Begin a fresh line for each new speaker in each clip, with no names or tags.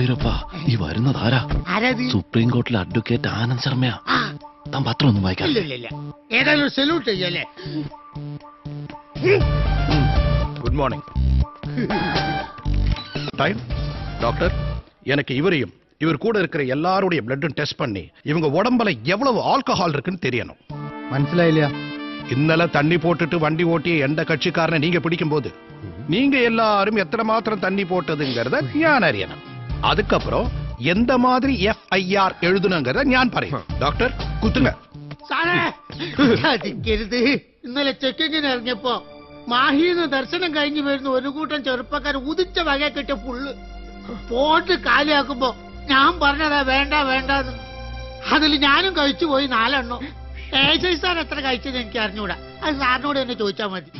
ഗുരുവായൂരപ്പ ഈ വരുന്നതാരാ? സുപ്രീം കോർട്ടിലെ അഡ്വക്കേറ്റ് ആനന്ദ് ശർമ്മയാ. താൻ പത്രം ഒന്നും വായിക്കാം.
ഏതായാലും സല്യൂട്ട് ചെയ്യല്ലേ.
Good morning time doctor. எனக்கு இவரையும் இவர் கூட இருக்கிற எல்லாருடைய பிளட்டும் டெஸ்ட் பண்ணி இவங்க உடம்புல எவ்வளவு ஆல்கஹால் இருக்குன்னு தெரியணும்.
മനസ്സിലായില്ല.
ഇന്നലെ തണ്ണി പോട്ടിട്ട് വണ്ടി ഓട്ടിയ എന്റെ കക്ഷിക്കാരനെ നീங்க പിടിക്കും போது நீங்க எல்லாரும் எத்தனை மாத்திரம் தண்ணி போட்டதுங்கிறத ഞാൻ അറിയണം. அதுக்கப்புறம் எந்த மாதிரி FIR எழுதணுங்கிறத ഞാൻ പറയും. ഡോക്ടർ കുത്തുങ്ങ.
സാറേ ഇന്നലെ ചെക്കിങ്ങിന് ഇറങ്ങിയപ്പോ മാഹിന്ന് ദർശനം കഴിഞ്ഞു വരുന്ന ഒരു കൂട്ടം ചെറുപ്പക്കാർ ഉദിച്ച വക കിട്ടിയ പുള്ള് പോട്ട് കാലിയാക്കുമ്പോ ഞാൻ പറഞ്ഞതാ വേണ്ട വേണ്ടെന്ന്. അതിൽ ഞാനും കഴിച്ചു പോയി 4 എണ്ണം. സാർ എത്ര കഴിച്ചത് എനിക്ക് അറിഞ്ഞൂടാ. അത് സാറിനോട് തന്നെ ചോദിച്ചാ മതി.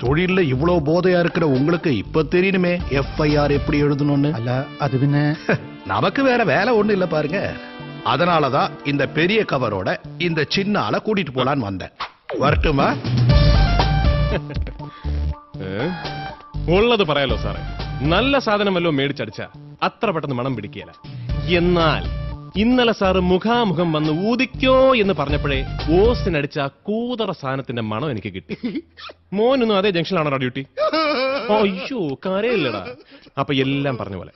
தொழில இவ்வளவு போதையா இருக்கிற உங்களுக்கு இப்ப தெரியணுமே FIR எப்படி எழுதணும்னு.
അല്ല അത് പിന്നെ
நமக்கு வேற வேலை ஒண்ணு இல்ல பாருங்க. அதனாலதான் இந்த பெரிய கவரோட இந்த சின்ன ஆளை கூட்டிட்டு போலான்னு வந்தேன். வரட்டுமா?
ഉള്ളത് പറയാലോ സാറേ, നല്ല സാധനമല്ലോ മേടിച്ചടിച്ച അത്ര പെട്ടെന്ന് മണം പിടിക്കുകയില്ല. എന്നാൽ ഇന്നലെ സാറ് മുഖാമുഖം വന്ന് ഊതിക്കോ എന്ന് പറഞ്ഞപ്പോഴേ ഓസിനടിച്ച കൂതറ സാധനത്തിന്റെ മണം എനിക്ക് കിട്ടി. മോനൊന്നും അതേ ജംഗ്ഷനിലാണോ ഡ്യൂട്ടി? അയ്യോ കരയില്ലടാ. അപ്പൊ എല്ലാം പറഞ്ഞ പോലെ